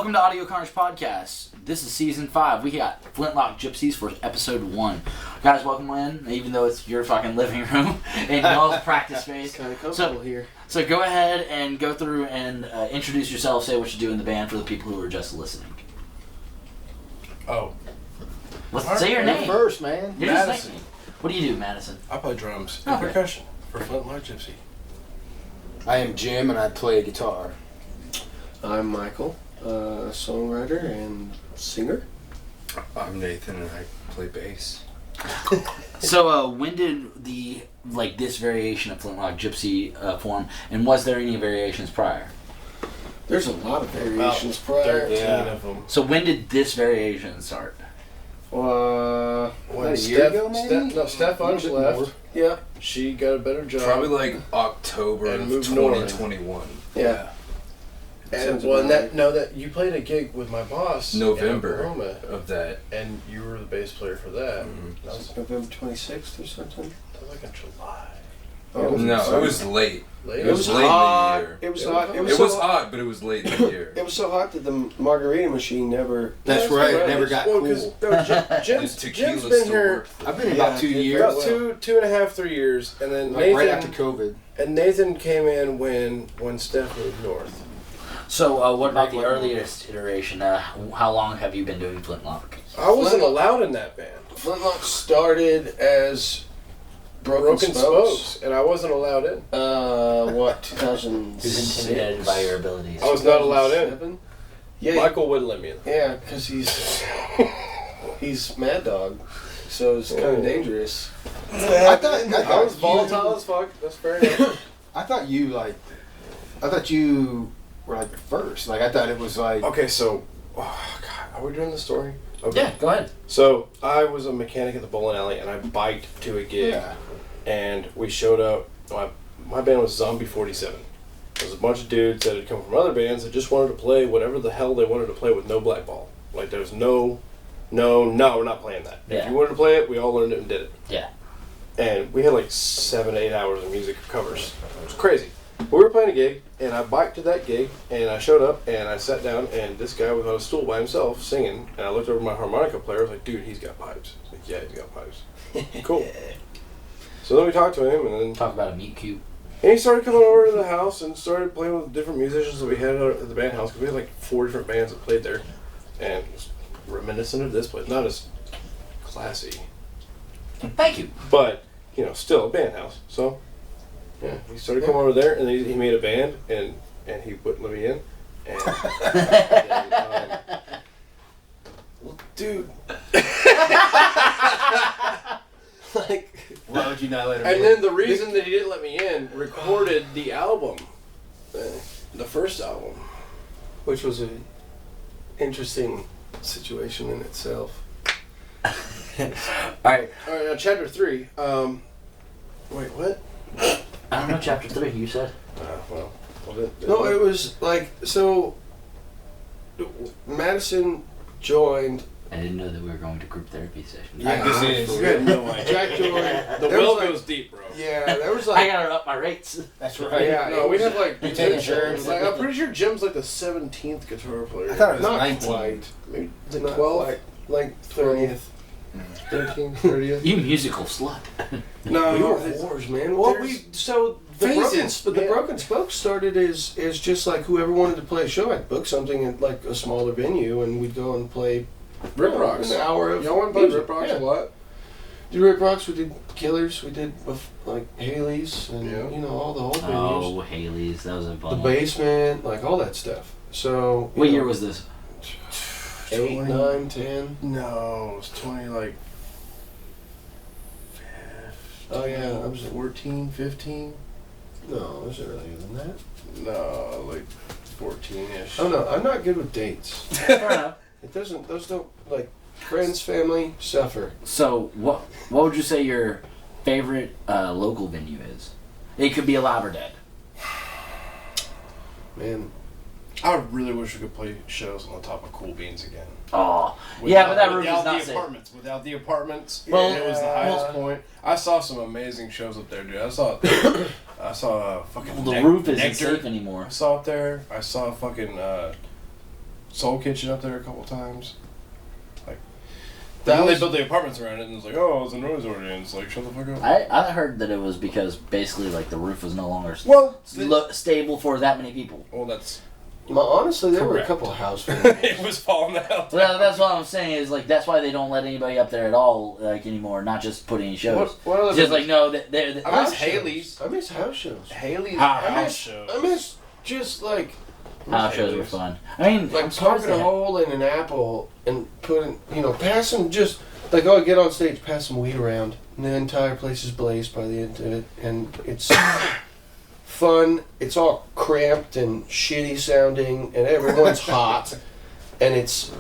Welcome to Audio Carnage Podcast. This is Season 5. We got Flintlock Gypsies for Episode 1. Guys, welcome in, even though it's your fucking living room and y'all's practice space. It's kind of comfortable here. So go ahead and go through and introduce yourself, say what you do in the band for the people who are just listening. Say your name. First, man. You're Madison. just what do you do, Madison? I play drums and percussion for Flintlock Gypsy. I am Jim, and I play guitar. I'm Michael, songwriter and singer. I'm Nathan, and I play bass. So when did this variation of Flintlock Gypsy form, and was there any variations prior? There's a lot of variations prior. 13 of them. So when did this variation start? About a Steph- year ago, maybe? Steph Unch left. Yeah. She got a better job. Probably like October And of moved north. 2021. Yeah. And Sounds about right. that you played a gig with my boss November in Oklahoma, of that. and you were the bass player for that. Mhm. That was November 26th or something? like in July. No, it was late. Late? It was late hot. in the year. It was It hot. was- It was, It so was hot. hot, but it was late in the year. It was so hot that the margarita machine never. That's right. It never got Well, cool. because Jim's Tequila's been still here worth I've been here Yeah, about 2 it did years. about two and a half, 3 years, and then Like Nathan right after COVID. Nathan came in when Steph moved north. So what about the earliest iteration? How long have you been doing Flintlock? I wasn't allowed in that band. Flintlock started as Broken Spokes. and I wasn't allowed in. What, 2006? Who's intimidated by your abilities? I was not allowed in. 2007? Yeah, Michael wouldn't let me in. yeah, because he's Mad Dog, so it's kind of dangerous. I thought I was volatile as fuck. That's fair enough. I thought you were like the first. Like I thought it was like. Okay, so, oh God, are we doing the story? Okay. Yeah, go ahead. So I was a mechanic at the bowling alley, and I biked to a gig, Yeah. and we showed up. My band was Zombie 47. There was a bunch of dudes that had come from other bands that just wanted to play whatever the hell they wanted to play with no black ball. Like there was no, we're not playing that. Yeah. If you wanted to play it, we all learned it and did it. Yeah. And we had like 7 to 8 hours of music covers. It was crazy. But we were playing a gig, and I biked to that gig, and I showed up, and I sat down, and this guy was on a stool by himself singing, and I looked over at my harmonica player. I was like, dude, he's got pipes. He's like, yeah, he's got pipes. Cool. So then we talked to him, and then Talk about a meet cute. and he started coming over to the house and started playing with different musicians that we had at the band house, because we had like 4 different bands that played there, and it was reminiscent of this place. Not as classy, Thank you. but still a band house. So yeah, he started coming over there, and he made a band, and he wouldn't let me in. And then, Dude. Like, Why would you not let him? and then the reason that he didn't let me in, recorded the album, the first album. which was a interesting situation in itself. All right. All right, now chapter 3. Wait, what? I don't know. Chapter 3. You said. Well, No, it was like, so Madison joined. I didn't know that we were going to group therapy session. I guess it is. You had no idea. Jack joined. the there well was like- goes deep, bro. Yeah, there was I like. gotta up my rates. That's right. Yeah, No, we have like You take insurance? Like, I'm pretty sure Jim's like the 17th guitar player. I thought it was Not 19. quite. Maybe Not 12th, like 30th, 13th, 30th. You musical slut. No, We were whores, man. Well, the phases, man. Broken Spoke started as just like whoever wanted to play a show. I'd book something at like a smaller venue, and we'd go and play Rip Rocks. an hour of Y'all want to play music. Rip Rocks Yeah. a lot? Did Rip Rocks? We did Killers. We did like Haley's, and Yeah. all the old venues. Oh, Haley's. That was a The fun one. Basement, like all that stuff. So What year was this? 8, 20. 9, 10. No, it was 20 like. Oh yeah, I was 14, 15. no, it was earlier than that. No, like 14-ish. Oh no, I'm not good with dates. Fair enough. It doesn't. Those don't like friends, family suffer. So, what would you say your favorite local venue is? It could be alive or dead. Man, I really wish we could play shows on the top of Cool Beans again. Oh, yeah, but that roof without is not the safe. apartments. Without the apartments, Well, it was the highest point. I saw some amazing shows up there, dude. I saw fucking Well, the roof isn't Nectar. safe anymore. I saw it there. I saw fucking Soul Kitchen up there a couple times. That Then they was- built the apartments around it, and it's like, oh, it's a noise ordinance. Like, shut the fuck up. I heard that it was because basically like the roof was no longer Well, stable for that many people. well, that's Well, honestly, there were a Correct. couple of house it was falling out. Well, that's what I'm saying is like that's why they don't let anybody up there at all like anymore. Not just put any shows. What other Just like no, they're I miss House Haley's. shows. I miss house shows. Haley's House house shows. shows. I miss just like house shows were fun. I mean, like I'm surprised poking a they- hole in an apple and putting, passing just like, oh, get on stage, pass some weed around, and the entire place is blazed by the end of it, and it's fun. It's all cramped and shitty sounding, and everyone's hot, and it's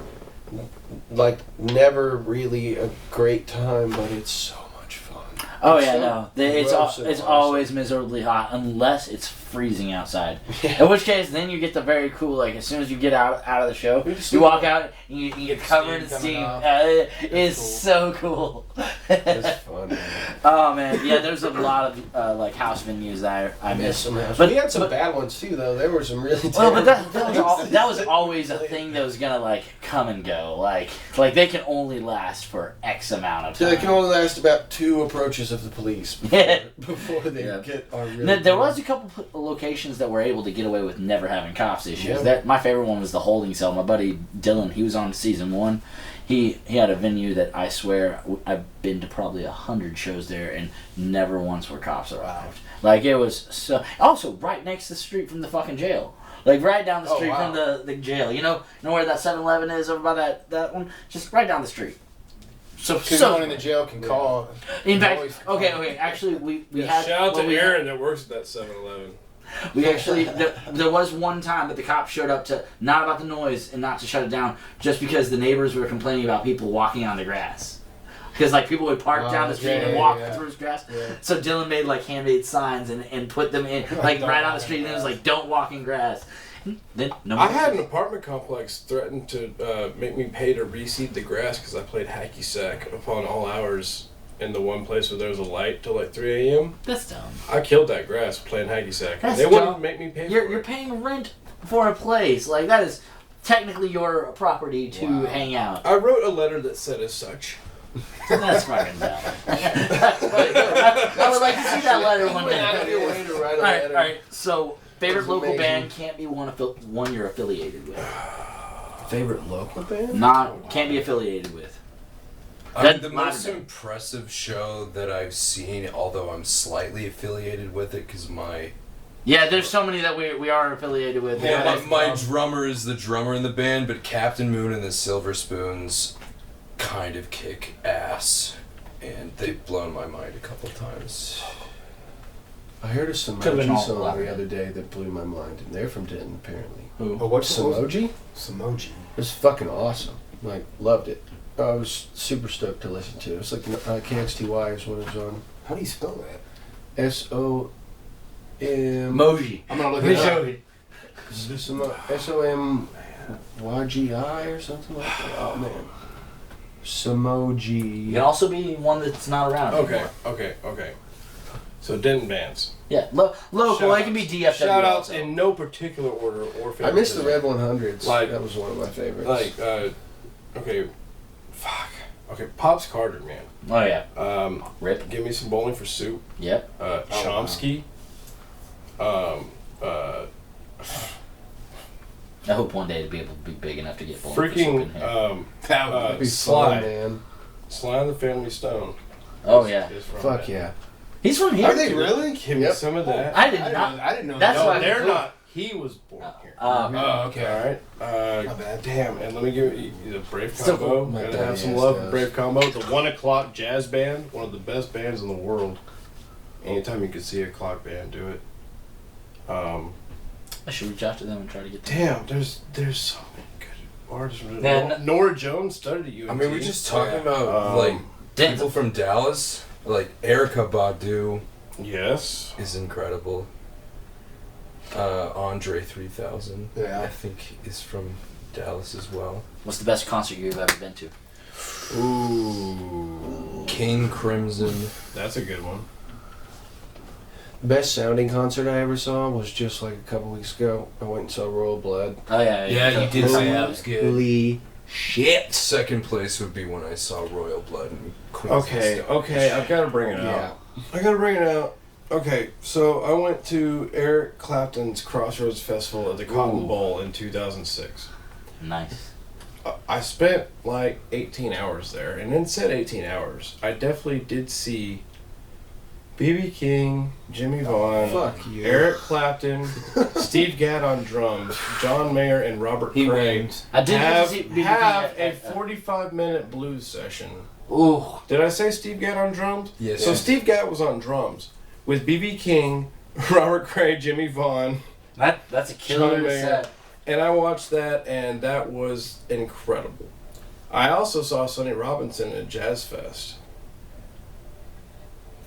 like never really a great time, but it's so much fun. Oh It's yeah, so no, gross and it's awesome. always miserably hot unless it's freezing outside. In which case, then you get the very cool like as soon as you get out of the show, you walk out and you get covered in steam steam. coming off. It's so cool. It's fun. Man. Oh man, yeah. There's a lot of like house venues that I miss. Some house. But- We had some but- bad ones too, though. There were some really Well, but terrible that was always a thing that was gonna like come and go. Like they can only last for X amount of So time. they can only last about 2 approaches of the police before they Yeah. get our really There bad. was a couple locations that were able to get away with never having cops issues. Yeah. That my favorite one was the holding cell. My buddy Dylan, he was on season 1. He had a venue that I swear I've been to probably 100 shows there and never once were cops arrived. Like it was so. Also, right next to the street from the fucking jail. Like right down the Oh, street wow. from the jail. You know where that 7-Eleven is over by that one? Just right down the street. So Because no one in the jail can call. In fact, Always okay. Actually, we had Shout out well, to we had- Aaron that works at that 7-Eleven. We actually, there was one time that the cops showed up to, not about the noise and not to shut it down, just because the neighbors were complaining about people walking on the grass. Because like people would park down the street and walk through his grass. Yeah. So Dylan made like handmade signs and put them in, like right on the street, and it was like, don't walk in grass. Then no I one- had an apartment complex threaten to make me pay to reseed the grass because I played hacky sack upon all hours in the one place where there was a light till like 3 a.m. That's dumb. I killed that grass playing hacky sack. That's They wouldn't dumb. make me pay for You're it. paying rent for a place. Like that is technically your property to Wow. hang out. I wrote a letter that said as such. That's fucking dumb. I would like to see that letter one Went out of day. your way to write a All right, letter. all right. So, favorite That's local amazing. band can't be one you're affiliated with. Favorite local band? Not can't be affiliated with. I That- mean, the modern most day. impressive show that I've seen, although I'm slightly affiliated with it, because my Yeah, there's so many that we are affiliated with. my drummer is the drummer in the band, but Captain Moon and the Silver Spoons kind of kick ass, and they've blown my mind a couple times. I heard a Could've Samoji been all song black. the other day that blew my mind, and they're from Denton, apparently. Oh, what's Samoji? Samoji. It was fucking awesome. Like, loved it. I was super stoked to listen to it. It's like KXTY is what it was on. How do you spell that? SOM. Emoji. I'm gonna look Let me it show up. you. SOMYGI or something like that. Oh man. You Samoji. can also be one that's not around. Okay, anymore. okay. So Denton bands. Yeah, local. It can be DFW. Shout outs also. in no particular order or I missed the favoritism. Red 100s. Like- that was one of my favorites. Like, okay, fuck. Okay, Pops Carter, man. Oh yeah. Rip. Give me some bowling for soup. Yep. Chomsky. I hope one day to be able to be big enough to get full. Freaking That'd be Sly. fun, man. Sly and the Family Stone. Oh yeah. is from Fuck that. yeah. He's from here. Are they too. really? Give me Yep. some of that. I did not. I didn't know. That's that. why- They're not. He was born here. Oh, okay. Alright. Not bad. Damn, and let me give you the Brave Still Combo. cool. My Gotta daddy have some ass love for does. Brave Combo. The 1 o'clock jazz band, one of the best bands in the world. Anytime you could see a clock band do it. I should reach out to them and try to get them. Damn, there's so many good artists. Yeah, Nora Jones studied at UNT. I mean, we're just talking about Um, like Denton. people from Dallas, like Erica Badu Yes. is incredible. Andre 3000, Yeah. I think, is from Dallas as well. What's the best concert you've ever been to? Ooh, King Crimson. That's a good one. Best sounding concert I ever saw was just like a couple weeks ago. I went and saw Royal Blood. Oh yeah, Yeah, you did say that was good. Holy shit! Second place would be when I saw Royal Blood and Queens. Okay, I've got to bring it out. I gotta bring it out. Okay, so I went to Eric Clapton's Crossroads Festival at the Cotton Bowl in 2006. Nice. I spent like 18 hours there, and in said 18 hours, I definitely did see B.B. King, Jimmy Vaughn, Fuck you. Eric Clapton, Steve Gadd on drums, John Mayer, and Robert He Cray wins. I did have see BB a King 45-minute blues session. Ooh. Did I say Steve Gadd on drums? Yes. So Steve Gadd was on drums with B.B. King, Robert Cray, Jimmy Vaughn, That's a killer John Mayer. set. And I watched that, and that was incredible. I also saw Sonny Robinson at Jazz Fest.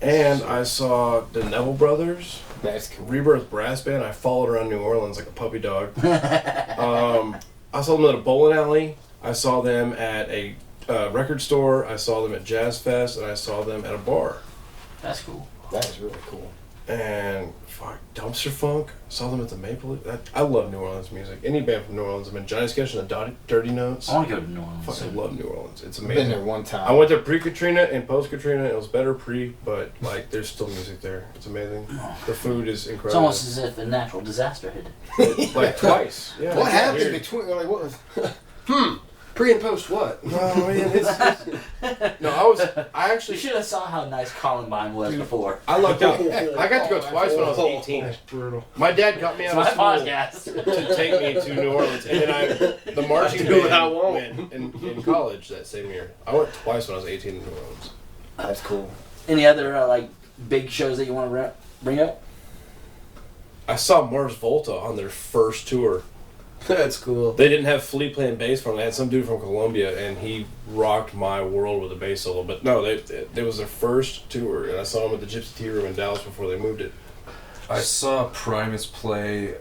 And I saw the Neville Brothers, That's cool. Rebirth Brass Band. I followed around New Orleans like a puppy dog. I saw them at a bowling alley. I saw them at a record store. I saw them at Jazz Fest, and I saw them at a bar. That's cool. That is really cool. And Dumpster Funk. Saw them at the Maple Leaf. I love New Orleans music. Any band from New Orleans. I mean, Johnny Sketch and the Dirty Notes. I want to go to New Orleans. Fucking love New Orleans. It's I've amazing. been there one time. I went there pre-Katrina and post-Katrina. It was better pre, but like there's still music there. It's amazing. The food is It's incredible. almost as if a natural disaster hit. like twice. Yeah. What happened Weird. between? Like what was? Pre and post what? No, man, no. I You actually. should have saw how nice Columbine was before. I lucked out. I got to go twice when I was 18. That's brutal. My dad got me It's out of my school podcast. to take me to New Orleans, and then the marching do what band I want. went in college that same year. I went twice when I was 18 in New Orleans. That's cool. Any other like big shows that you want to bring up? I saw Mars Volta on their first tour. That's cool. They didn't have Flea playing bass for them. They had some dude from Colombia, and he rocked my world with a bass solo. But no, it was their first tour, and I saw them at the Gypsy Tea Room in Dallas before they moved it. I saw Primus play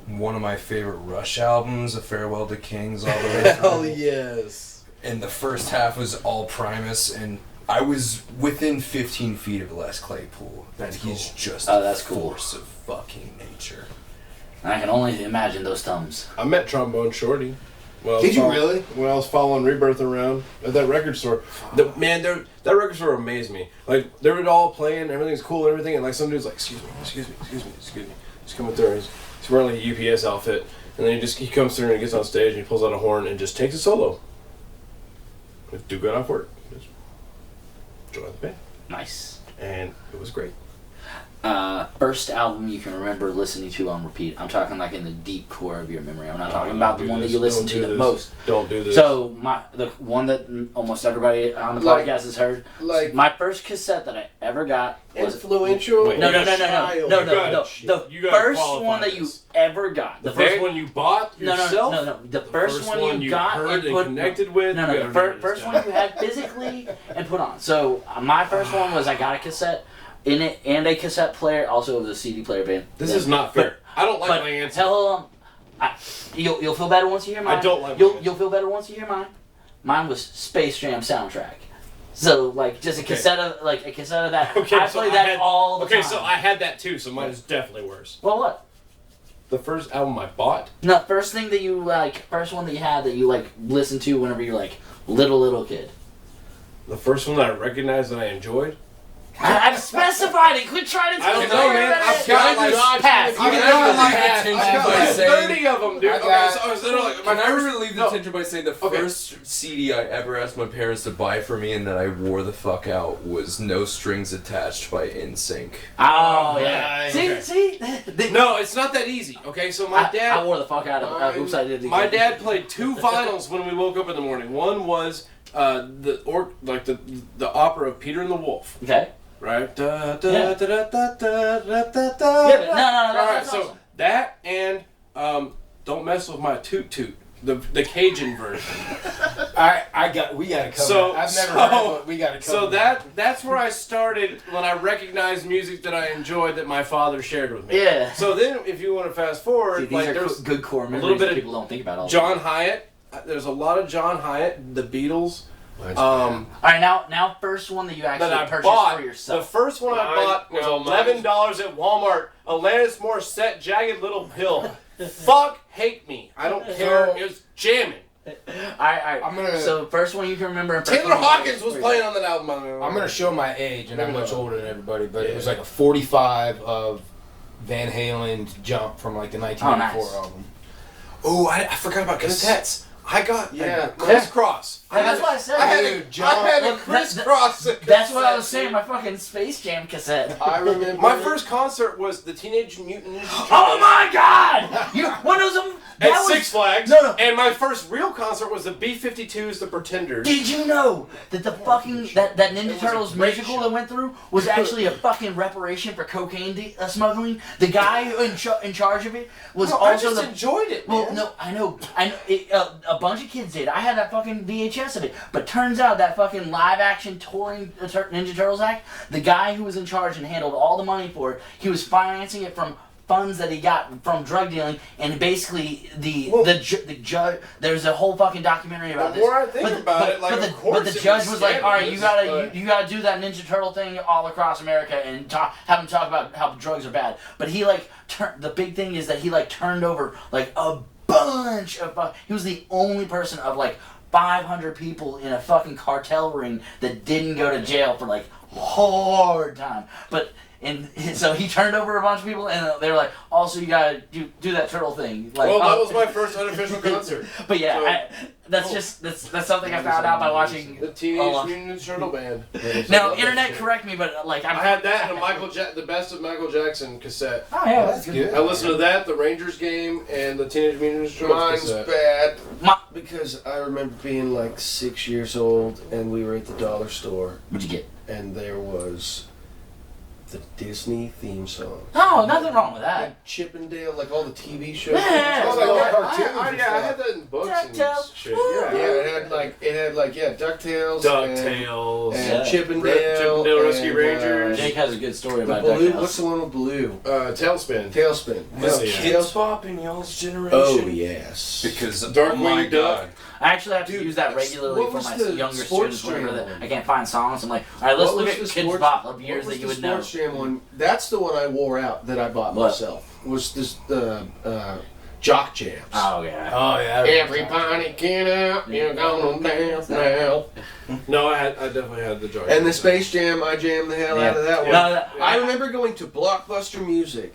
one of my favorite Rush albums, A Farewell to Kings, all the way through. yes! And the first half was all Primus, and I was within 15 feet of Les Claypool. That's He's cool. just Oh, that's a cool. force of fucking nature. I can only imagine those thumbs. I met Trombone Shorty. Did you really? When I was following Rebirth around at that record store. That record store amazed me. Like, they were all playing, everything's cool and everything, and like some dude's like, excuse me. He's coming through, he's wearing like a UPS outfit, and then he comes through and he gets on stage and he pulls out a horn and just takes a solo. Do good off work. Just join the band. Nice. And it was great. First album you can remember listening to on repeat. I'm talking like in the deep core of your memory. I'm not talking about the one that you listen to the most. Don't do this. So the one that almost everybody on the Like- podcast has heard. like- My first cassette that I ever got was Influential. no. The You gotta first qualify one that you this. ever got. The first one you bought yourself? No. The first one you got heard and put, connected with? No, You the gotta write first this one down. you had physically and put on. So my first one was I got a cassette in it and a cassette player. Also, it was a CD player band. This is not fair. I don't like But my answer. tell you'll feel better once you hear mine. I don't like you'll my you'll feel better once you hear mine. Mine was Space Jam soundtrack. So like just a cassette of that. I played that all the time. Okay, so I had that too, so mine is definitely worse. Well, what? The first album I bought? No, first thing that you first one that you had that you like listened to whenever you're like little kid. The first one that I recognized that I enjoyed? I've specified it. Quit trying to. I don't know, man. I've got like pass. Can I relieve the tension by like saying? 30 of them, dude. I got- Okay, so I was literally like, Can I relieve the tension by saying the Okay. first CD I ever asked my parents to buy for me and that I wore the fuck out was No Strings Attached by NSYNC. Oh yeah. Right, See, okay. see. No, it's not that easy. Okay, so my I dad, wore the fuck out of. Oops, I did. It my again. dad played 2 vinyls when we woke up in the morning. One was the opera of Peter and the Wolf. Okay. Right? Yeah. Yeah, Yeah, but no, Alright, that's so awesome. that and Don't Mess With My Toot Toot, the Cajun version. We gotta cover So- that. I've never so- heard it, but we gotta cover So that's where I started when I recognized music that I enjoyed that my father shared with me. Yeah. So then, if you want to fast forward, See, these like are there's good core memories little bit that of people don't think about all the John Hyatt. There's a lot of John Hyatt, the Beatles. All right, now first one that you actually that I purchased bought. for The yourself. first one I bought was $11 at Walmart. Alanis Morissette, Jagged Little Pill. Fuck, hate me. I don't care. It was jamming. I'm gonna. So first one you can remember. And first Taylor one you Hawkins was playing on that album. I'm gonna show my age, and I'm much older than everybody, but Yeah. it was like a 45 of Van Halen's Jump from like the 1994 nice. album. Oh, I forgot about cassettes. I got Yeah. Crisscross. That's what I said. I had a Well, crisscross. That's what I was saying. My fucking Space Jam cassette. I remember My first concert was the Teenage Mutant Ninja Turtles. Oh my God! You one of them. At That was, Six Flags. No. And my first real concert was the B-52s, the Pretenders. Did you know that the fucking that Ninja Turtles musical that went through was actually a fucking reparation for cocaine smuggling? The guy in charge of it was I also just the. enjoyed it, Well, man. no, I know. A bunch of kids did. I had that fucking VHS of it. But turns out that fucking live action touring Ninja Turtles act, the guy who was in charge and handled all the money for it, he was financing it from funds that he got from drug dealing, and basically the judge. There's a whole fucking documentary about The this. more I think about it, like, but of course the it judge was was like, all right, you scandalous, gotta you gotta do that Ninja Turtle thing all across America and have him talk about how drugs are bad. But he like the big thing is that he like turned over like a bunch of he was the only person of like 500 people in a fucking cartel ring that didn't go to jail for like hard time. And so he turned over a bunch of people, and they were like, "Also, you gotta do that turtle thing." Like, Well, that was my first unofficial concert. But yeah, So- that's something I found out by watching. The Teenage Mutant Ninja Turtle Band. Now, internet, correct me, but like I had that and the best of Michael Jackson cassette. Oh yeah, That's good. I listened to that, the Rangers game, and the Teenage Mutant Ninja Turtles Mine's cassette. bad My- because I remember being like 6 years old and we were at the dollar store What'd you get? and there was the Disney theme song. Oh, nothing wrong with that. Like Chippendale, like all the TV shows. Yeah. I was Like all like, cartoons I and had stuff. that in books DuckTales. and shit. Woo. Yeah. Yeah, it had like DuckTales, DuckTales. and Yeah. Chippendale, Chippendale Rescue and, Rangers. Jake has a good story the about Baloo. DuckTales. What's the one with Baloo? Tailspin. Tailspin. Hell yeah. Kids Bop in y'all's generation? Oh yes. Because, Darkwing oh my Duck. God. I actually have to Dude, use that regularly what for was my the younger sports students whenever channel that one? I can't find songs. I'm like, all right, let's What look was at the Kids sports- Bop of What years was that you the would know. Sports Jam one? That's the one I wore out that I bought What? myself. Was this Jock Jams? Oh yeah. Oh yeah. Everybody get out, you're gonna dance now. No, I definitely had the joint. And the Space Jam, I jammed the hell out of that one. No, I remember going to Blockbuster Music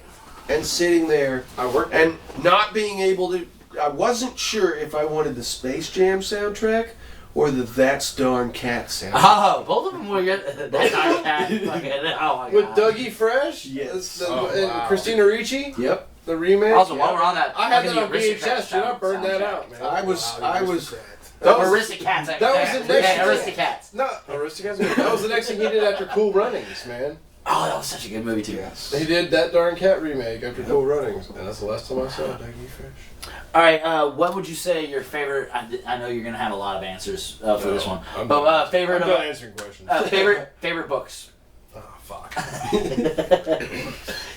and sitting there I worked and not being able to. I wasn't sure if I wanted the Space Jam soundtrack or the That's Darn Cat soundtrack. Oh, both of them were good. That's not cat. Fucking, oh my god. with Dougie Fresh. Yes. And wow. Christina Ricci. Yep. The remake. Also, while we're on that, I had fucking that on the Aristocats VHS, dude. I burned that soundtrack. out, man. I was. That was Aristocats. that was the next Yeah, thing. Aristocats. No, Aristocats. That was the next thing he did after Cool Runnings, man. Oh, that was such a good movie too. He did that darn cat remake after Cool Runnings, and that's the last time I saw Dougie Fresh. All right, what would you say your favorite? I know you're gonna have a lot of answers for this one, I'm but done. favorite I'm done answering questions. favorite books. Oh fuck.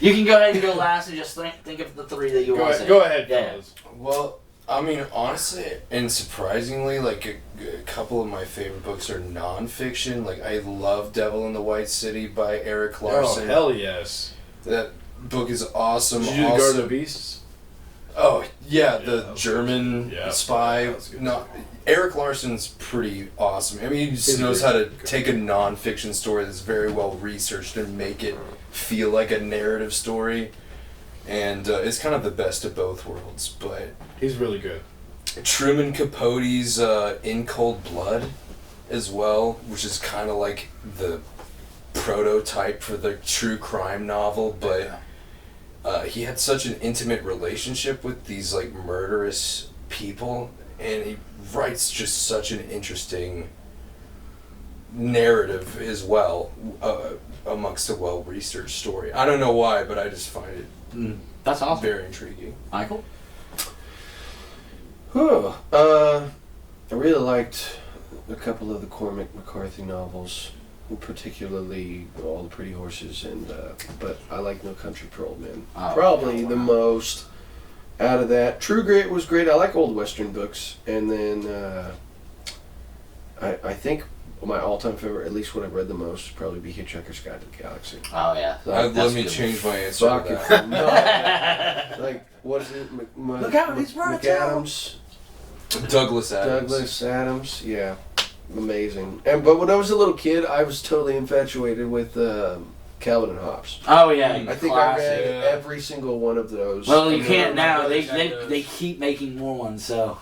You can go ahead and go last and just think of the three that you want to say. Go ahead, Yeah. fellas. Well, I mean, honestly, and surprisingly, like a couple of my favorite books are nonfiction. Like, I love Devil in the White City by Eric Larson. Oh hell yes. That book is awesome. Did you do the Also- Garden of Beasts? Oh yeah, Yeah, the that was German good. Yeah, spy. that was good. No, Eric Larson's pretty awesome. I mean, he just He's knows really how to good. take a nonfiction story that's very well researched and make it feel like a narrative story. And it's kind of the best of both worlds. But He's really good. Truman Capote's In Cold Blood as well, which is kind of like the prototype for the true crime novel, but he had such an intimate relationship with these like murderous people, and he writes just such an interesting narrative as well, amongst a well-researched story. I don't know why, but I just find it That's awesome. very intriguing. Michael? I really liked a couple of the Cormac McCarthy novels, particularly All the Pretty Horses, and but I like No Country for Old Men. Oh, Probably wow. the most out of that. True Grit was great. I like old Western books, and then I think my all-time favorite, at least what I've read the most, would probably be Hitchhiker's Guide to the Galaxy. Oh yeah. Let me change my answer Fuck to if that. I'm not. Like, what is it? Look out, he's right. McAdams. Douglas Adams. Douglas Adams, yeah. Amazing. But when I was a little kid, I was totally infatuated with Calvin and Hobbes. Oh yeah. I think classic. I read every single one of those. Well, you can't now. brother They checked those. they keep making more ones. So.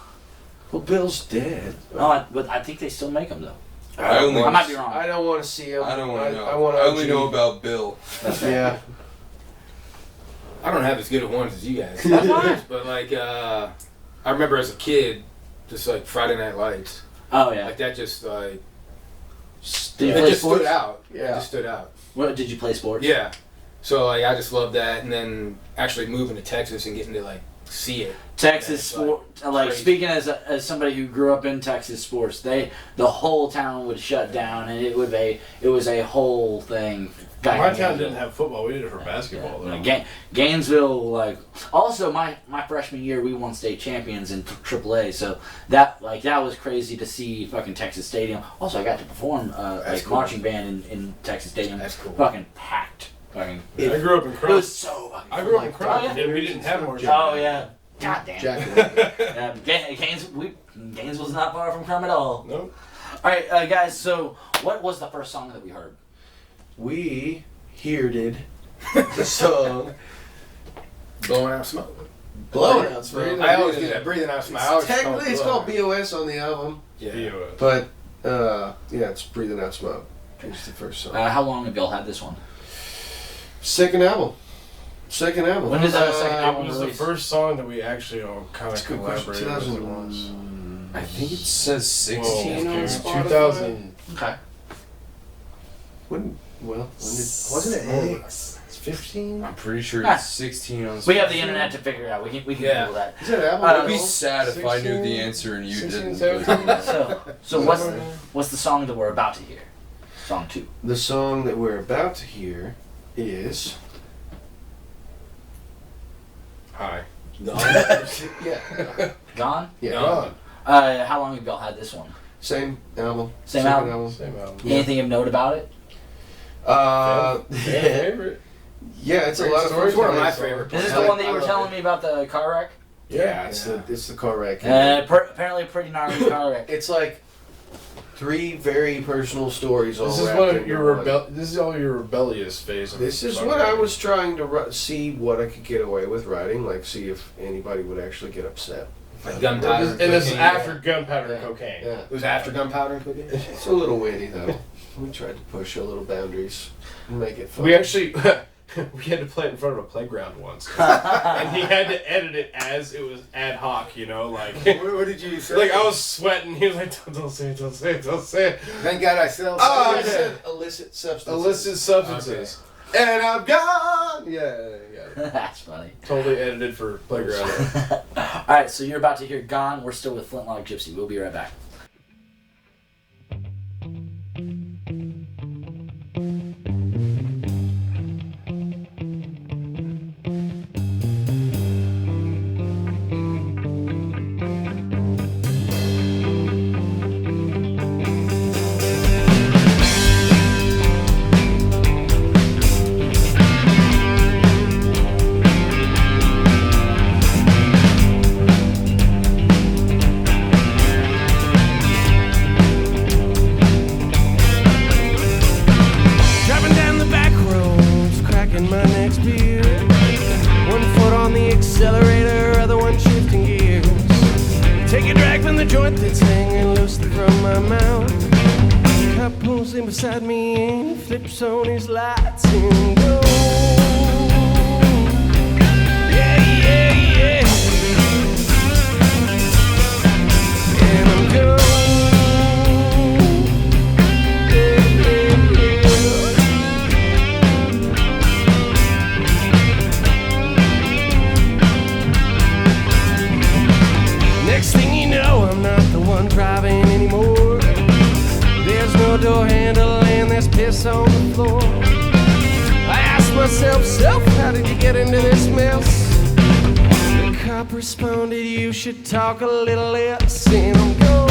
Well, Bill's dead. Oh, but I think they still make them though. I might be wrong. I don't want to see him. I don't want to know. I want I only OG. know about Bill. Yeah. I don't have as good of ones as you guys. That's fine. But like, I remember as a kid, just like Friday Night Lights. Oh yeah. Like that just like Did you it play just sports? stood out. Yeah. It just stood out. What did you play sports? Yeah. So like I just love that, and then actually moving to Texas and getting to like see it. Texas Yeah, it's sport. Like crazy. speaking as somebody who grew up in Texas sports, the whole town would shut down, and it was a whole thing. back My in town Gainesville. didn't have football. We did it for basketball, though. Gainesville, like, also my freshman year, we won state champions in AAA, so that was crazy to see fucking Texas Stadium. Also, I got to perform cool. marching band in Texas Stadium. That's cool. Fucking packed. Fucking. I grew up in It Crown. was so fucking. I grew up in like, Crown, oh, yeah. and we didn't have more. Oh yeah. God damn. Jack. Gainesville's not far from Crum at all. Nope. All right, guys. So, what was the first song that we heard? We heard the song Blowing Out Smoke. Blowing Out Smoke. I always do that. Breathing Out Smoke. I always Technically, it's Blowing called Out. BOS on the album, Yeah. but yeah, it's Breathing Out Smoke. It's the first song. How long have y'all had this one? Second album. When did the second It album was the release? first song that we actually all kind That's of a good question. collaborated with. It was. 2001. I think it says 16 Whoa, on dude, Spotify. 2000. Okay. When Wasn't it more? It's 15. I'm pretty sure Ah. it's 16 on Spotify. We have the internet to figure it out. We can Yeah. Google that. Is that album? I'd be sad if I knew 16, the answer and you 16, didn't. 17. So what's the song that we're about to hear? Song 2. The song that we're about to hear is Hi. yeah, Gone. yeah. Gone. How long have y'all had this one? Same album. Same Second album? Same album. Anything of note about it? Favorite. Yeah, it's a Great lot of story. It's one of my Song. favorite Is this parts. the one that you I were love telling it. me about the car wreck? Yeah, it's the car wreck. Apparently a pretty gnarly car wreck. It's like 3 very personal stories all This is wrapped what into your one. This is all your rebellious phase. Of This is songwriting. what I was trying to see what I could get away with writing, like see if anybody would actually get upset. Like gunpowder. And this is cocaine. after gunpowder and Yeah. cocaine. Yeah, It was after gunpowder and cocaine. it's a little witty though. We tried to push a little boundaries and make it fun. We actually we had to play it in front of a playground once, and he had to edit it as it was ad hoc. You know, like What did you say? like I was sweating. He was like, "Don't say it, don't say it, don't say it." Thank God I sell. Oh, I yeah. said illicit substances. Illicit substances, and I'm gone. Yeah. That's funny. Totally edited for playground. All right, so you're about to hear Gone. We're still with Flintlock Gypsy. We'll be right back. Driving down the back roads, cracking my next beer. One foot on the accelerator, other one shifting gears. Take a drag from the joint that's hanging loosely from my mouth. Cop pulls in beside me and flips on his lights and goes. Yeah, yeah, yeah. And I'm gone. Next thing you know, I'm not the one driving anymore. There's no door handle and there's piss on the floor. I asked myself, how did you get into this mess? The cop responded, you should talk a little less, and I'm gone.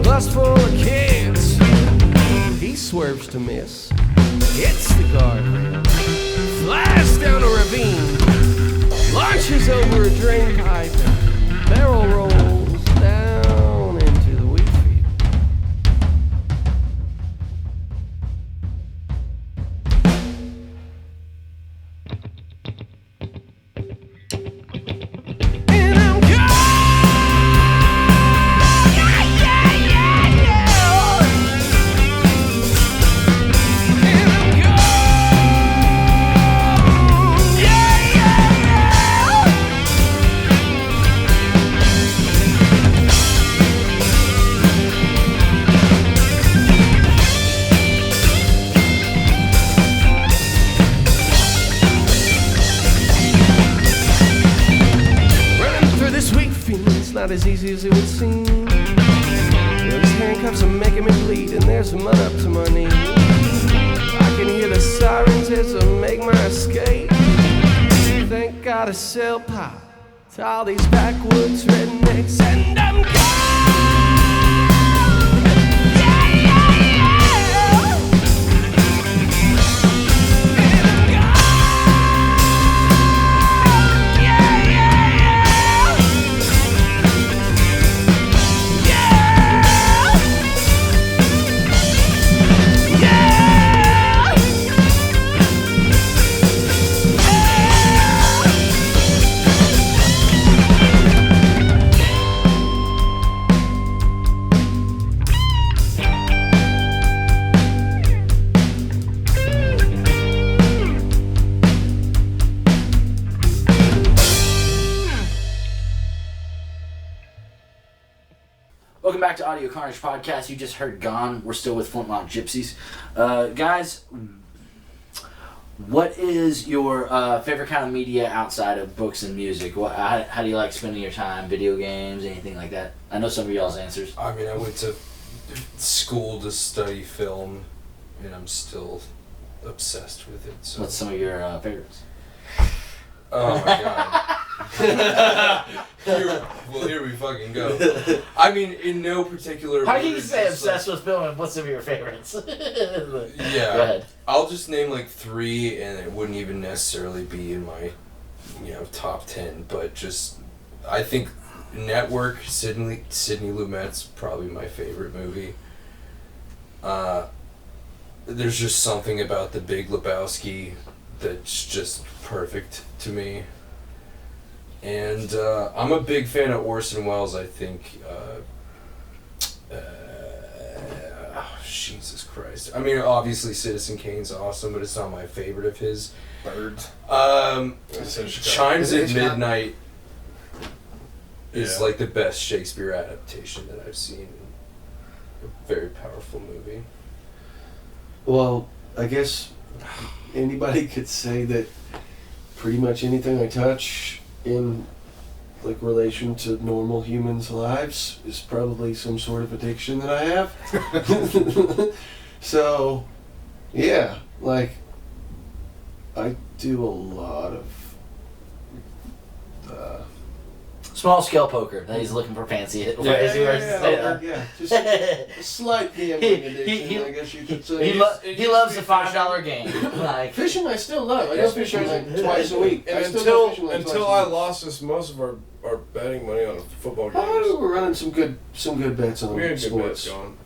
bus full of kids. He swerves to miss, hits the guardrail, flies down a ravine, launches over a drain pipe, and barrel rolls down into the wheat field. And I'm gone. And I'm gone. Running through this wheat field, it's not as easy as it would seem. Those handcuffs are making me bleed, and there's mud up to my knees. I can hear the sirens as I make my escape. Thank God I sell pot to all these backwoods rednecks, and I'm gone. Yeah, yeah, yeah. And I'm gone. Yeah, yeah, yeah. Yeah. Yeah. Welcome back to Audio Carnage Podcast. You just heard Gone. We're still with Flintlock Gypsies. Guys, what is your favorite kind of media outside of books and music? How do you like spending your time? Video games, anything like that? I know some of y'all's answers. I mean, I went to school to study film, and I'm still obsessed with it. So. What's some of your favorites? Oh my god. Here we fucking go. I mean, in no particular How order, can you say just obsessed with film and what's some of your favorites? Yeah. Go ahead. I'll just name like 3, and it wouldn't even necessarily be in my, top 10. But just, I think Network, Sidney Lumet's probably my favorite movie. There's just something about The Big Lebowski that's just perfect to me. And I'm a big fan of Orson Welles. I think Jesus Christ. I mean, obviously Citizen Kane's awesome, but it's not my favorite of his. Birds. Chimes at Midnight is Yeah. like the best Shakespeare adaptation that I've seen. A very powerful movie. Well, I guess anybody could say that pretty much anything I touch in like relation to normal humans' lives is probably some sort of addiction that I have. So, yeah, like I do a lot of Small scale poker. That he's looking for fancy. Is he where to say that? just a slight gambling addiction, I guess you could say. He loves the $5 game. Like Fishing, I still love. I go fishing like twice a week. And I still go fishing like until twice a I week. lost us most of our betting money on football games. Oh, we're running some good bets on We had good bets sports. going.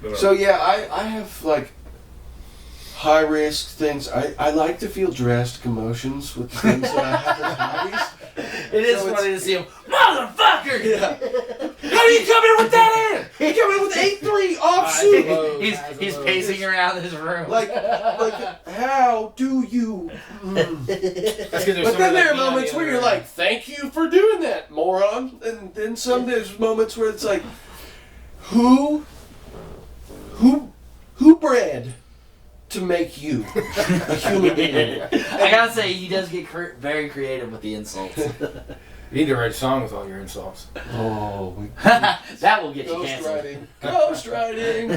But So yeah, I have like high risk things. I like to feel drastic emotions with the things that I have as hobbies. it is So funny it's- to see him, motherfucker. Yeah. How do you come in with that in? He came in with 8-3 offsuit. He's pacing around his room. Like how do you? That's 'cause there's But somebody then there are like me on moments the where other you're end. like, "Thank you for doing that, moron." And then there's moments where it's like, who bred to make you a human being? I gotta say, he does get very creative with the insults. You need to write a song with all your insults. Oh, That will get you ghost canceled. riding, ghost riding,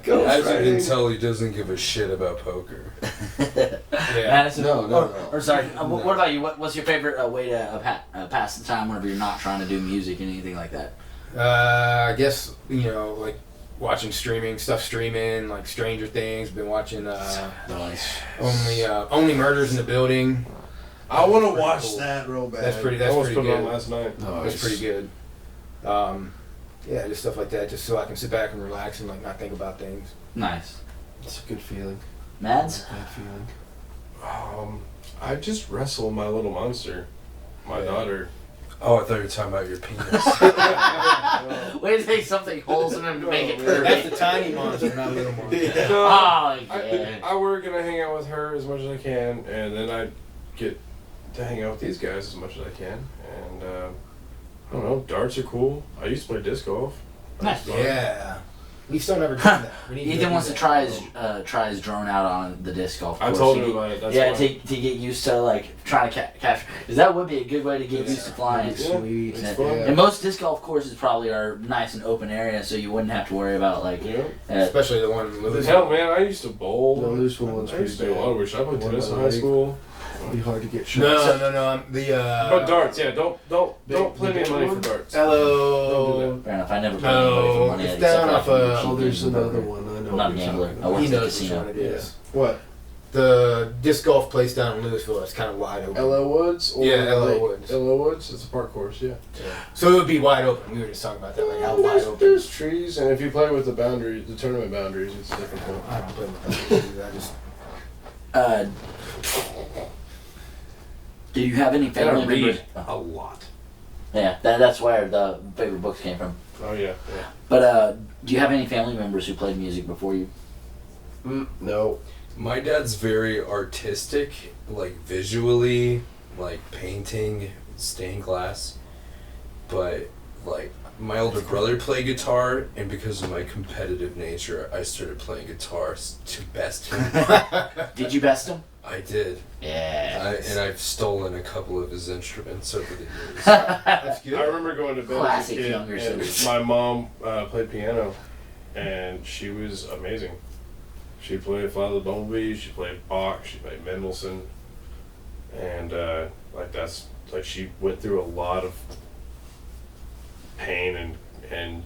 ghost As you riding. can tell, he doesn't give a shit about poker. Yeah. Madison, No. Or sorry, what about you? What's your favorite way to pass the time whenever you're not trying to do music and anything like that? I guess, like watching streaming, like Stranger Things. Been watching Nice. Only Murders in the Building. I want to watch that real bad. That's pretty I almost good. put it on last night. That's pretty good. Yeah, just stuff like that, just so I can sit back and relax and like not think about things. Nice. It's a good feeling. Mads? Bad feeling. I just wrestle my little monster, my daughter. Oh, I thought you were talking about your penis. Way to take something wholesome and make it curvy. That's the tiny monster, not little monster. Yeah. Oh, yeah. I work and I hang out with her as much as I can, and then I get to hang out with these guys as much as I can. And I don't know, darts are cool. I used to play disc golf. Nice. Yeah. We've still never done that. We need Ethan do wants to that. try his drone out on the disc golf I course. told To him get- about it. That's yeah, why. to get used to like trying to capture, because that would be a good way to get used to flying. Yeah, Sweet. it's fun. And most disc golf courses probably are nice and open area, so you wouldn't have to worry about like. Yeah. Especially the one in Louisville. Hell, man, I used to bowl. The Louisville one's I used to pretty do a lot of bad. weird shit. I played One tennis in of high the- school. It'd be hard to get shots. No. But darts, yeah, don't play me big money for one? darts. Hello. Fair enough. I never paid anybody for money. It's except down for, off, like, Oh, there's cheap another burger. one. I know. I'm not a what you're gambler. talking I about. work He at the knows which casino. one it is. What? The disc golf place down in Louisville that's kind of wide open. LO Woods? Or Yeah, LO like- Woods. LO Woods? It's a park course, yeah. So it would be wide open. We were just talking about that, like how wide open. There's trees, and if you play with the boundaries, the tournament boundaries, it's difficult. I don't play with that. I just. Do you have any family I read members? a lot. Yeah, that's where the favorite books came from. Oh, yeah. But do you have any family members who played music before you? No. My dad's very artistic, like visually, like painting, stained glass. But like my older brother played guitar, and because of my competitive nature, I started playing guitar to best him. Did you best him? I did, Yeah. and I've stolen a couple of his instruments over the years. That's good. I remember going to bed Classic as a kid, younger and siblings. my mom played piano, and she was amazing. She played Fly the Bumblebee, she played Bach, she played Mendelssohn, and she went through a lot of pain and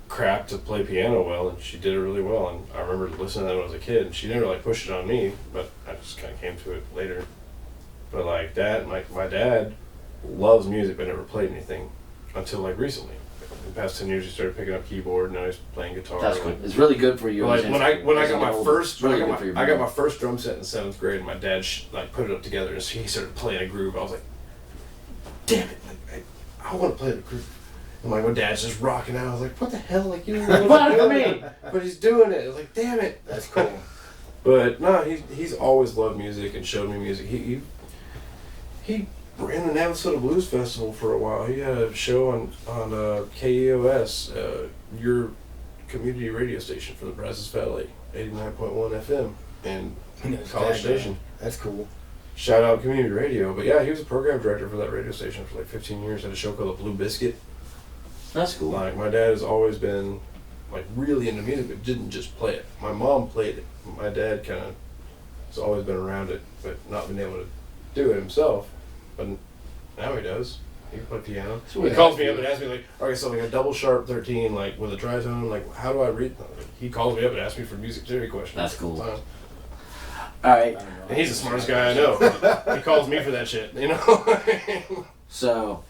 crap to play piano well, and she did it really well. And I remember listening to that when I was a kid, and she never like pushed it on me, but I just kind of came to it later. But like that, my dad loves music but never played anything until like recently. In the past 10 years, he started picking up keyboard, and now he's playing guitar. That's cool. It's really good for you. Like when I got my first, really good for your I got my first drum set in 7th grade, and my dad put it up together, and he started playing a groove. I was like, damn it, I want to play the groove. And like my dad's just rocking out. I was like, what the hell? Like you don't know what What for he's me? doing, but he's doing it. I was like, damn it. That's cool. But no, he's always loved music and showed me music. He ran the Navasota Blues Festival for a while. He had a show on KEOS, your community radio station for the Brazos Valley, 89.1 FM, and College Station. That's cool. Shout out community radio. But yeah, he was a program director for that radio station for like 15 years. Had a show called The Blue Biscuit. That's cool. Like my dad has always been like really into music, but didn't just play it. My mom played it. My dad kind of has always been around it, but not been able to do it himself. But now he does. He can play piano. Sweet. He calls me up and asks me like, okay, so like a double sharp 13, like with a tritone, like how do I read? He calls me up and asks me for music theory questions. That's cool. All the time. All right. And he's the smartest guy I know. He calls me for that shit, you know. So,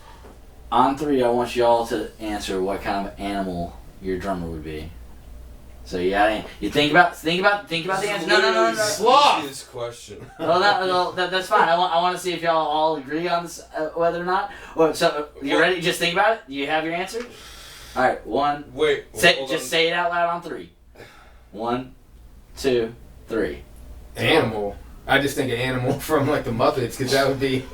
on 3, I want y'all to answer what kind of animal your drummer would be. So you think about the answer. No. Sloth. Easiest question. Well, that's fine. I want to see if y'all all agree on this, whether or not. So you ready? Just think about it. You have your answer. All right. One. Wait. Say it out loud on 3. 1, 2, 3. Animal. I just think of Animal from like the Muppets, because that would be.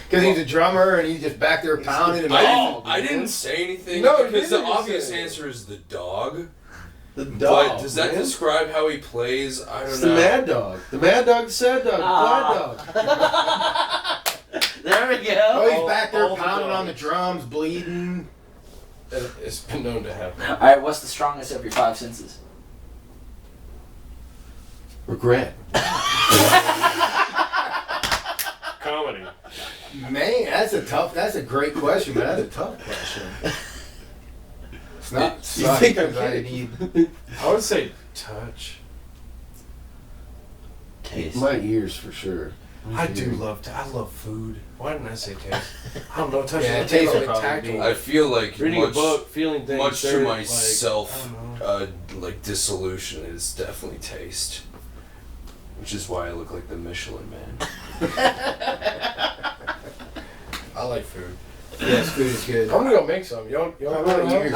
Because he's a drummer and he's just back there pounding and I didn't say anything No, because you the didn't obvious say answer is the dog. The dog. But does that man. describe how he plays? I don't It's know. the mad dog. The mad dog, the sad dog, the glad dog. There we go. Oh, he's back there all the pounding on the dogs. drums, bleeding. It's been known to happen. All right. What's the strongest of your 5 senses? Regret. Comedy. Man, that's a great question, man. That's a tough question. not You suck, think I'm 'cause I kidding? need. I would say touch. Taste. My ears for sure. I do love. I love food. Why didn't I say taste? I don't know. Touch. Yeah, it taste tastes would like probably tactile. I feel like Reading a book, feeling things. much to they're, myself, I don't like dissolution is definitely taste, which is why I look like the Michelin Man. I like food. Yes, food is good. I'm gonna go make some. Y'all want to Are we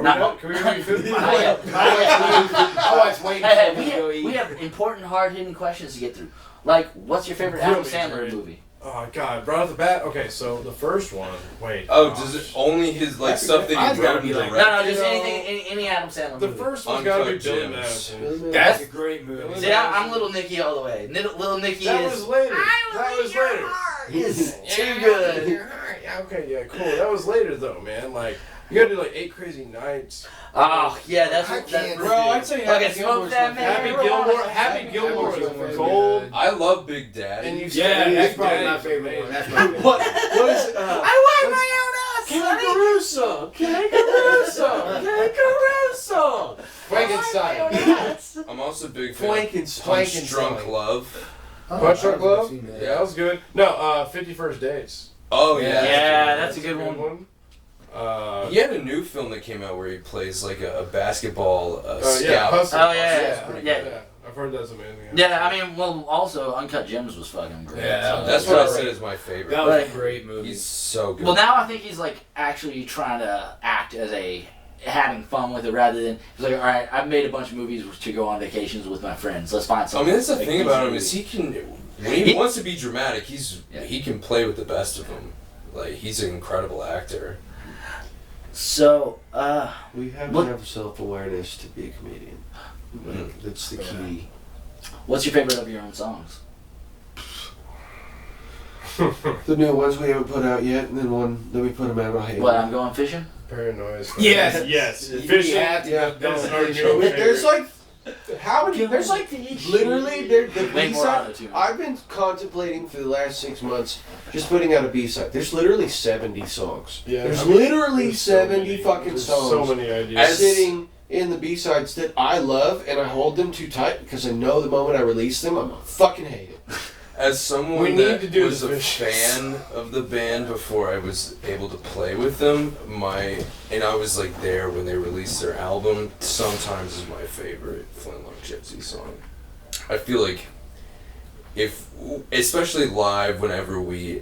Not- done? Can we review food? Not My wife's waiting Hey, for me to go eat. we have important, hard-hitting questions to get through. Like, what's your favorite Real Adam big Sandler trade. movie? Oh God! Right off the bat. Okay, so the first one. Wait. Oh, does it only his like stuff that I'd he gotta wrote be and like- No, directed? just anything, any Adam Sandler The movie. first one's gotta be Uncut Billy Gems. Madison. That's a great movie. See, I'm Little Nicky all the way. Little Nicky That is was later. That was later. is too good. Yeah, okay, yeah, cool. That was later though, man. Like you gotta do like 8 Crazy Nights. Oh yeah, that's I what. can't- That, Bro, I'd say Okay, Happy smoke Gilmore's that my man. favorite. Happy Gilmore Gilmore's was my gold. I love Big Daddy. And you Yeah, said that's Big probably my Daddy's favorite one. amazing. That's my favorite. What is it? I want my own Caruso! Caruso! Frankenstein. I'm also a big fan of Frankenstein. Punch Drunk Love. Punch Drunk Love? I've seen that. Yeah, that was good. No, 50 First Dates. Oh yeah. Yeah, that's a good one. He had a new film that came out where he plays like a basketball Yeah, scout. Hustler. Oh, yeah, That's pretty yeah. good. I've heard that's amazing. Yeah, I mean, well, also Uncut Gems was fucking great. Yeah, That's what I said is my favorite. That was Like- a great movie. He's so good. Well, now I think he's like actually trying to act as having fun with it rather than he's like, all right, I've made a bunch of movies to go on vacations with my friends. Let's find I something. mean, that's the like, thing about him is he can, when he He- wants to be dramatic, Yeah. he can play with the best of them. Like he's an incredible actor. So, We have What- to have self-awareness to be a comedian. Like, that's the key. what's your favorite of your own songs? The new ones we haven't put out yet, and then we put them out on Halo. What, I'm Going Fishing? Paranoid. Yes. Yes. You Fishing. have to Yeah, go that's on our Fishing. new There's like how many? There's like literally the Way more B-side. auto-tune. I've been contemplating for the last 6 months just putting out a B-side. There's literally 70 songs. Yeah, There's I mean, literally there's so 70 many- fucking there's songs. So many ideas. Sitting in the B-sides that I love, and I hold them too tight because I know the moment I release them, I'm gonna fucking hate it. As someone We need that to do was the a Fishes. fan of the band before I was able to play with them, and I was like there when they released their album. Sometimes is my favorite Flintlock Gypsy song. I feel like especially live, whenever we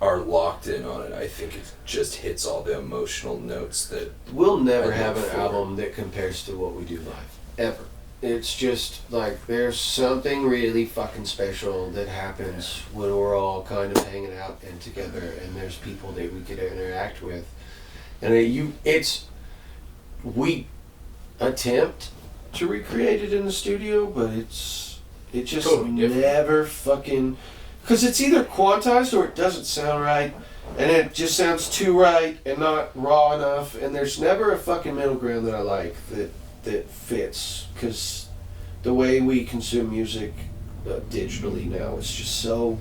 are locked in on it, I think it just hits all the emotional notes that. We'll never I have look an for. album that compares to what we do live. Ever. It's just like there's something really fucking special that happens when we're all kind of hanging out and together, and there's people that we could interact with, and we attempt to recreate it in the studio, but it just Totally different. never fucking, because it's either quantized or it doesn't sound right, and it just sounds too right and not raw enough, and there's never a fucking middle ground that I like that fits, because the way we consume music digitally now is just so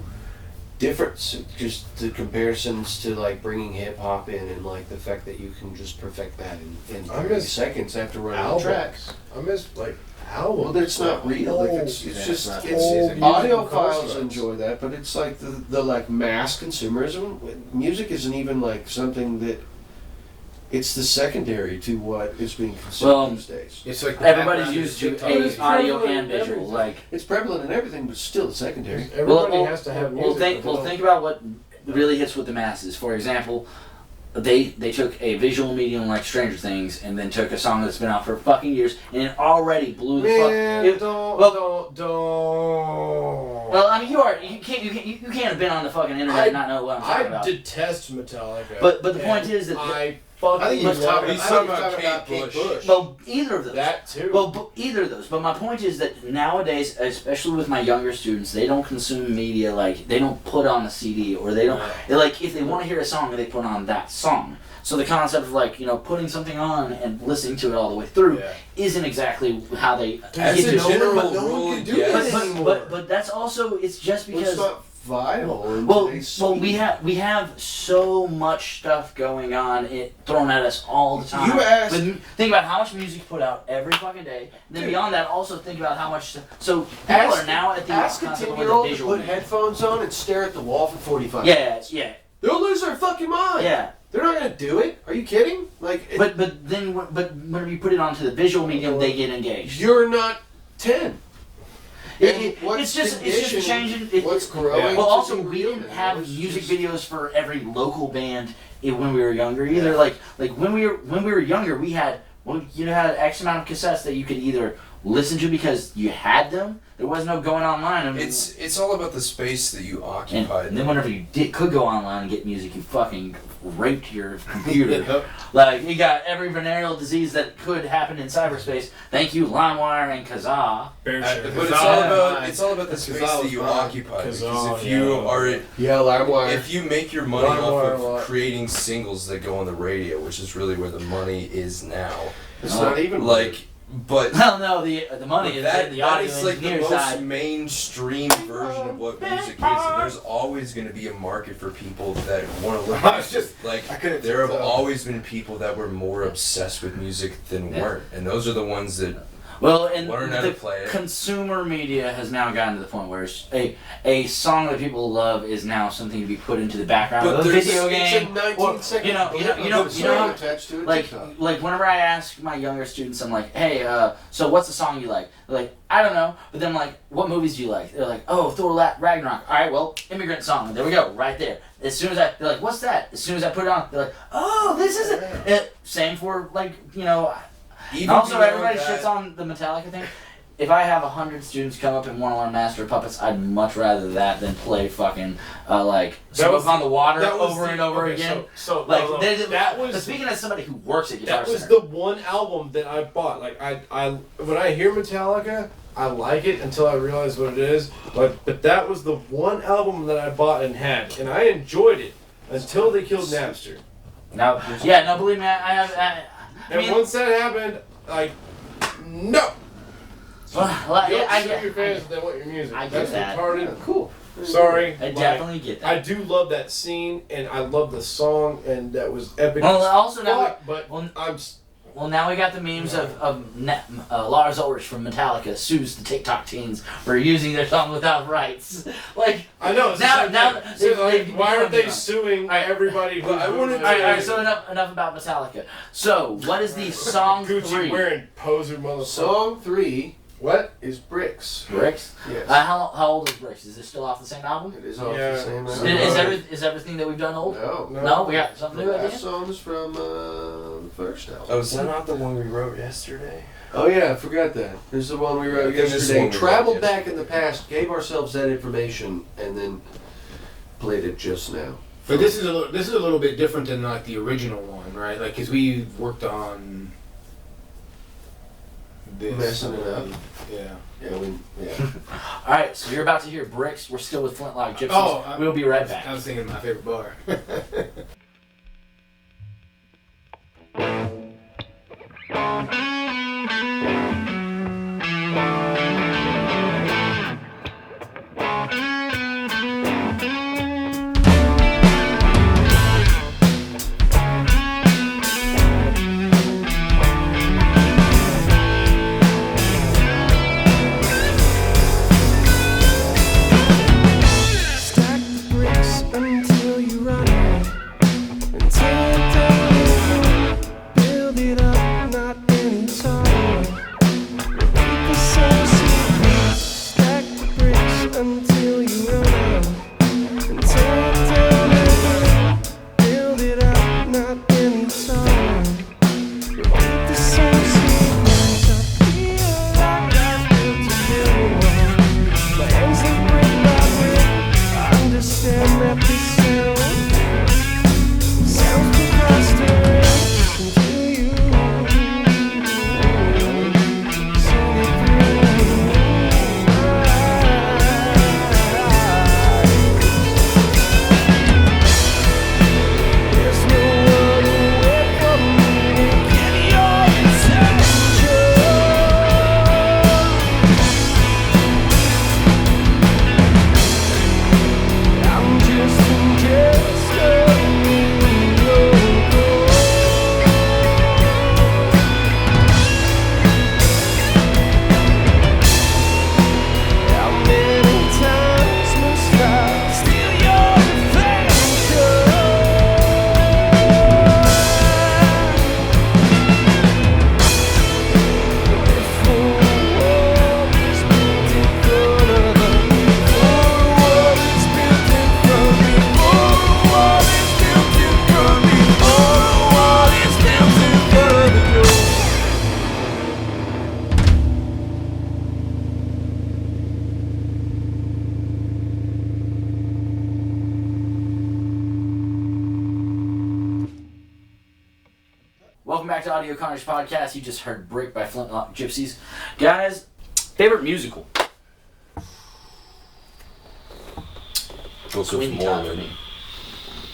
different. So just the comparisons to like bringing hip hop in, and like the fact that you can just perfect that in I 30 miss seconds after running the Albums. tracks. I miss like albums. Well, that's not real. Like it's Yeah, just it's not it's old audiophiles constructs. enjoy that, but it's like the like mass consumerism. Music isn't even like something that. It's the secondary to what is being consumed Well, these days. It's like the Everybody's background used to is TikTok. audio prevalent and in visual. everything. Like, It's prevalent in everything, but still the secondary. Everybody has to have music. Think about what really hits with the masses. For example, they took a visual medium like Stranger Things and then took a song that's been out for fucking years and it already blew the fuck. Don't. Well, I mean, you can't have been on the fucking internet and not know what I'm talking I about. detest Metallica. But the and point is that I I think fucking he's talking, He's I think talking he's about talking about Kate Kate Bush. well, either of those. that too. Well, either of those. But my point is that nowadays, especially with my younger students, they don't consume media like they don't put on a CD or they don't. They like if they want to hear a song, they put on that song. So the concept of like putting something on and listening to it all the way through Yeah. isn't exactly how they. As get a to- general but no one rule, can do yes. this anymore. but that's also it's just Well, because it's not vital. in Well, today's well, scene. we have so much stuff going on, thrown at us all the time. You asked- But think about how much music you put out every fucking day. Then Dude. beyond that, also think about how much. So people Ask- are now at the Ask a concept of 10-year-old to visual put media. headphones on and stare at the wall for 45 Yeah, minutes. yeah, They'll lose their fucking mind. yeah. They're not gonna do it. Are you kidding? Like, But whenever you put it onto the visual medium, they get engaged. you're not 10. It's just changing. What's growing? Well, also to be we real didn't now. have It's music just- videos for every local band when we were younger either. Like when we were younger, we had had X amount of cassettes that you could either listen to because you had them. There was no going online. I mean, It's all about the space that you occupy. and then whenever you could go online and get music, you fucking raped your computer. Yep. Like you got every venereal disease that could happen in cyberspace. Thank you, LimeWire and Kazaa. Very But sure. it's all about the space that you occupy. Because Kazaa, if you yeah. are Yeah, LimeWire. if you make your money LimeWire off a lot. of creating singles that go on the radio, which is really where the money is now, It's not even like, but Well, no, the money is that, in the that audio is like the engineer most side. mainstream version of what music is, and there's always going to be a market for people that want to look I was just- like. I couldn't There have tell. always been people that were more obsessed with music than Yeah. weren't, and those are the ones that Well, and learn how the to play it. consumer media has now gotten to the point where a song that people love is now something to be put into the background But of a there's- video It's game. a 19-second you know, blip you know, of you know how- attached to a like TikTok. whenever I ask my younger students, I'm like, hey, so what's the song you like? They're like, I don't know. But then I'm like, what movies do you like? They're like, oh, Thor Ragnarok. All right, well, Immigrant Song. There we go, right there. As soon as they're like, what's that? As soon as I put it on, they're like, oh, this is it. Same for even also beyond everybody that- shits on the Metallica thing. If I have 100 students come up and want to learn Master of Puppets, I'd much rather that than play fucking Smoke on the Water that was over the- and over okay, again. So Like that was speaking as somebody who works at Guitar that was Center. the one album that I bought. Like I when I hear Metallica, I like it until I realize what it is. But that was the one album that I bought and had, and I enjoyed it until they killed Napster. No, believe me, I And mean, once that happened, like no. I Don't get shoot your fans if they want your music. I get That's that. retarded. Cool. Sorry. I like, definitely get that. I do love that scene, and I love the song, and that was epic. Well, as also now fuck, but well, I'm Well, now we got the memes of Lars Ulrich from Metallica sues the TikTok teens for using their song without rights. Like, I know. It's now, the same now, thing. So, like, why aren't they All suing everybody? Well, I wanted to- right, so enough about Metallica. So, what is the song Gucci 3? wearing poser motherfucker. Song 3 What? is Bricks. Bricks? Yes. How old is Bricks? Is it still off the same album? It is off Yeah. the same Is- album. Is everything that we've done old? No. No, we got something The new at the last end? song is from the first album. Oh, is that not the one we wrote yesterday? Oh yeah, I forgot that. This is the one we I wrote think this is the yesterday. one we wrote Traveled back yesterday. in the past, gave ourselves that information, and then played it just now. But this is a little bit different than like the original one, right? Like, cause we worked on this. Messing it up. Yeah. Yeah. Alright, so you're about to hear Bricks. We're still with Flintlock Gypsies. Oh, we'll be right back. I was thinking of my favorite bar. Stack the bricks until you run out. welcome back to Audio Carnage Podcast. You just heard Brick by Flintlock Gypsies. Guys, favorite musical? Book of Sweeney Todd for Mormon. me.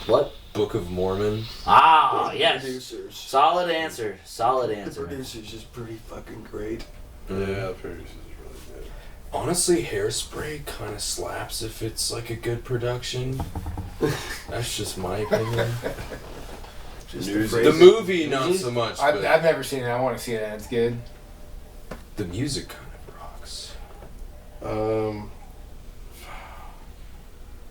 What? Book of Mormon. Ah, yes. Producers. Solid answer. Solid The answer. producers is pretty fucking great. Yeah, the producers is really good. Honestly, Hairspray kind of slaps if it's like a good production. That's just my opinion. Just Music. the phrase. The movie, not so much, but I've never seen it. I want to see it. It's good. the music kind of rocks.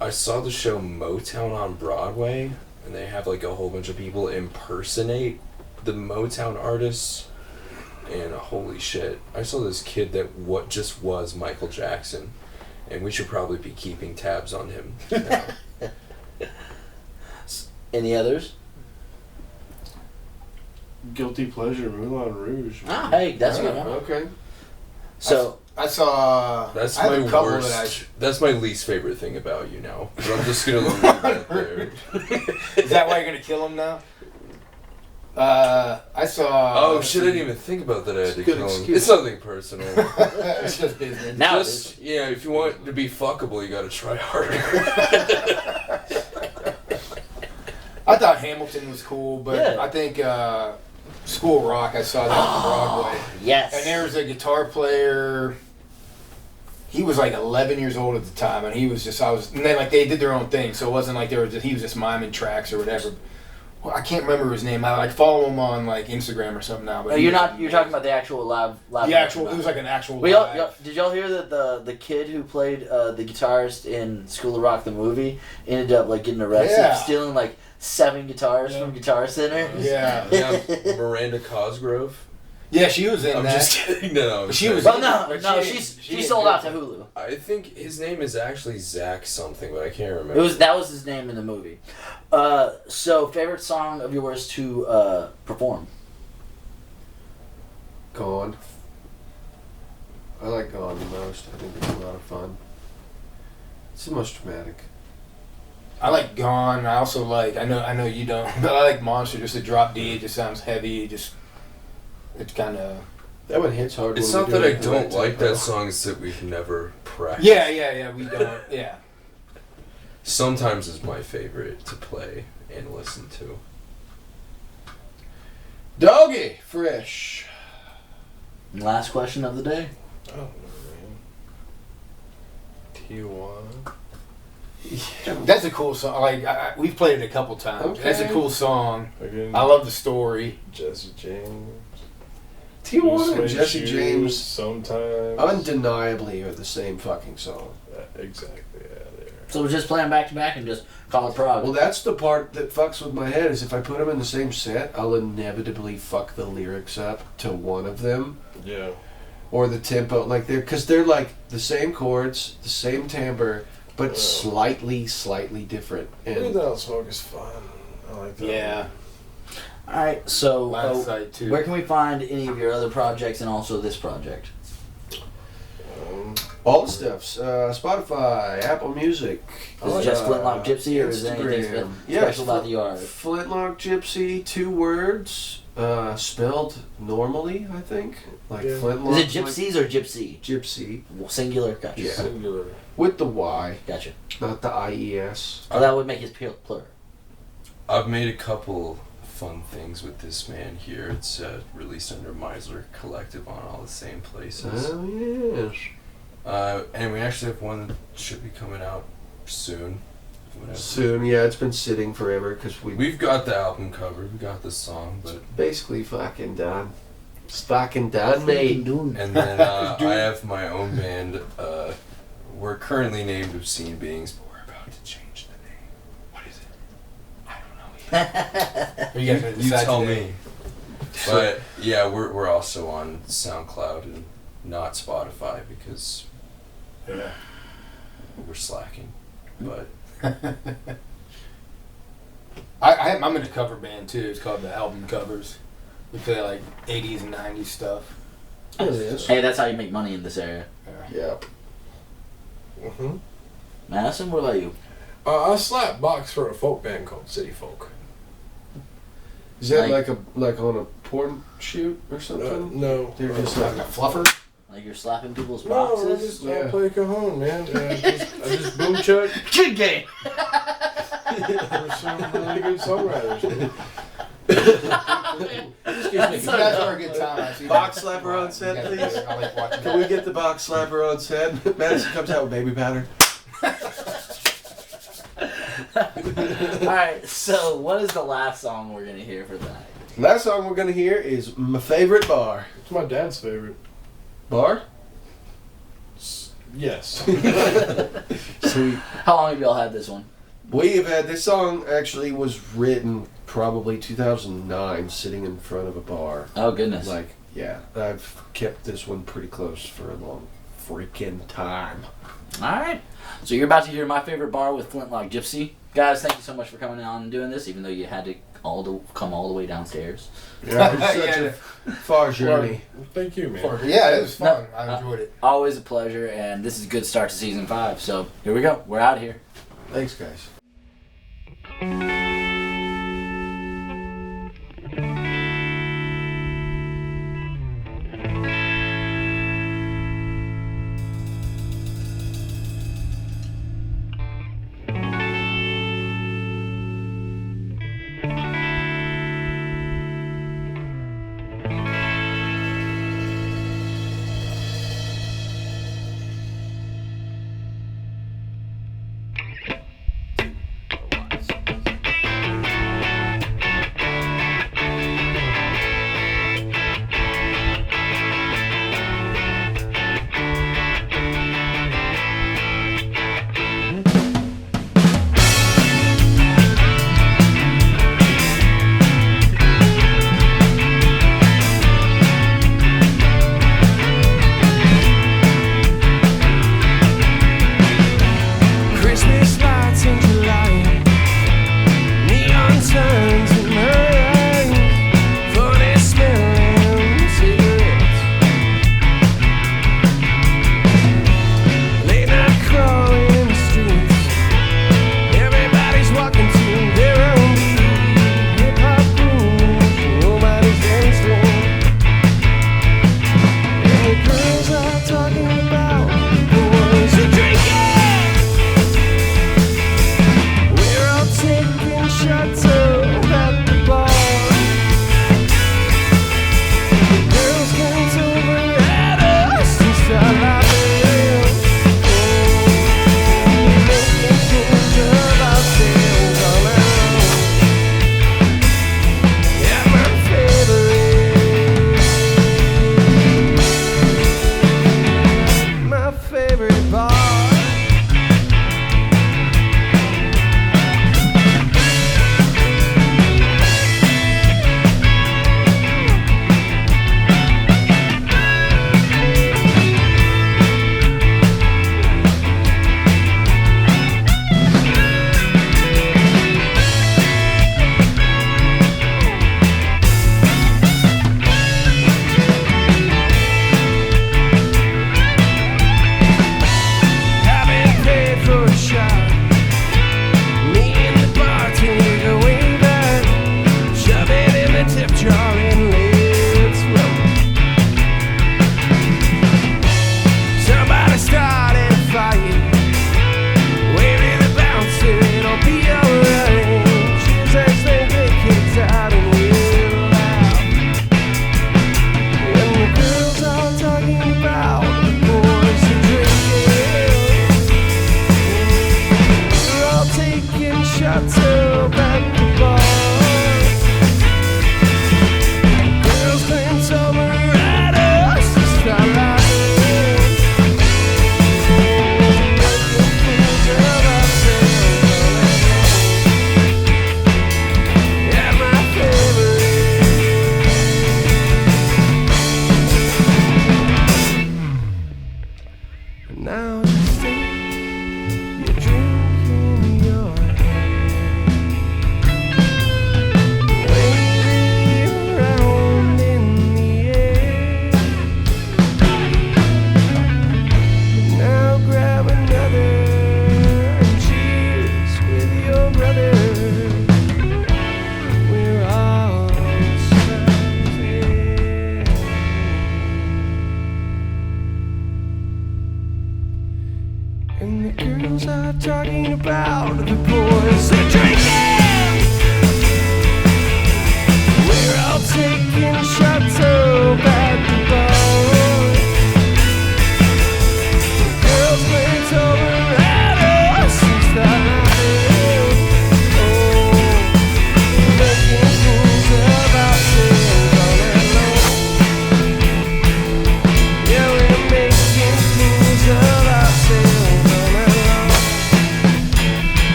I saw the show Motown on Broadway, and they have like a whole bunch of people impersonate the Motown artists. And holy shit, I saw this kid that just was Michael Jackson, and we should probably be keeping tabs on him now. Any others? Guilty pleasure, Moulin Rouge. Ah, hey, that's a good one. Okay. So, I saw. That's I have my a couple worst. That's my least favorite thing about you now. But I'm just gonna leave that there. Is that why you're gonna kill him now? I saw. Oh shit! I didn't even think about that. I had to Good kill him. excuse. It's nothing personal. It's just business. now Just yeah, if you want to be fuckable, you gotta try harder. I thought Hamilton was cool, but Yeah. I think School Rock. I saw that on Broadway, yes. and there was a guitar player. He was like 11 years old at the time, and he was just. And then like they did their own thing, so it wasn't like he was just miming tracks or whatever. Well, I can't remember his name. I like follow him on like Instagram or something now. But You're talking about the actual live. the actual. It was like an actual. Well, live. did y'all hear that the kid who played the guitarist in School of Rock the movie ended up like getting arrested Yeah. for stealing like 7 guitars from Guitar Center? Yeah. Yeah, Miranda Cosgrove. Yeah, she was in I'm that. just kidding. No, I'm She sorry. was- Well, no, But no, she she did sold good. out to Hulu. I think his name is actually Zach something, but I can't remember. That was his name in the movie. So favorite song of yours to perform? Gone. I like Gone the most. I think it's a lot of fun. It's the most dramatic. I like Gone. I also like. I know you don't, but I like Monster. Just a drop D. It just sounds heavy. It's kind of. That one hits hard. It's when not we do that I it don't right like tempo. that song, it's that we've never practiced. Yeah. We don't. Yeah. Sometimes it's my favorite to play and listen to. Doggy Fresh. And last question of the day. I don't know, man. Tijuana. That's a cool song. Like we've played it a couple times. Okay. That's a cool song. Again, I love the story. Jesse James. Tijuana and Suede Jesse Shoes, James Sometimes. undeniably are the same fucking song. Exactly. Yeah, they are. So we're just playing back to back and just call it prog. Well, that's the part that fucks with my head is if I put them in the same set, I'll inevitably fuck the lyrics up to one of them. Yeah. Or the tempo, like because they're like the same chords, the same timbre, but slightly different. Breathen And Out Smoke is fun. I like that. Yeah. All right. So Last night too. where can we find any of your other projects and also this project? all the stuffs, Spotify, Apple Music. Is it just Flintlock Gypsy, or is there anything Instagram. special about the art? Flintlock Gypsy, 2 words, spelled normally, I think. Like Yeah. Flintlock. Is it gypsies or gypsy? Gypsy. Singular? Gotcha. Yeah. Singular. With the Y, Gotcha. not the IES. Oh, that would make it plural. I've made a couple fun things with this man here. It's released under Meisler Collective on all the same places. Oh, yes. And we actually have one that should be coming out soon. Whenever. Soon, yeah, it's been sitting forever because We've got the album cover, we got the song, but basically fucking done. It's fucking done, mate. and then I have my own band. We're currently named Obscene Beings, but we're about to change the name. What is it? I don't know. Are you guys gonna You decide tell today? me. But yeah, we're also on SoundCloud and not Spotify because Yeah. we're slacking. But I'm in a cover band too. It's called the Album Covers. We play like 80s and 90s stuff. It is. Hey, that's how you make money in this area. Yep. Mm-hmm. Madison, what about you? I slap box for a folk band called City Folk. Is that Like- like on a porn shoot or something? No. They're just Like a like, fluffer. Like you're slapping people's No, I boxes? just Yeah. play cajon, man. I just boom chuck Good game! for some really good songwriters. You guys are a good time. I see Box that. slapper on set, You guys please. are- I like watching can we get the box slapper on set? Madison comes out with baby powder. Alright, so what is the last song we're gonna hear for tonight? Last song we're gonna hear is my favorite bar. It's my dad's favorite. Bar? Yes. Sweet. How long have y'all had this one? We have had this song actually was written probably 2009, sitting in front of a bar. Oh goodness. Like, yeah, I've kept this one pretty close for a long freaking time. Alright. So you're about to hear my favorite bar with Flintlock Gypsy. Guys, thank you so much for coming on and doing this, even though you had to come all the way downstairs. Yeah, it was such Yeah. a far journey. Thank you, man. Yeah, it was fun. No, I enjoyed it. Always a pleasure, and this is a good start to season 5. So here we go. We're out of here. Thanks, guys.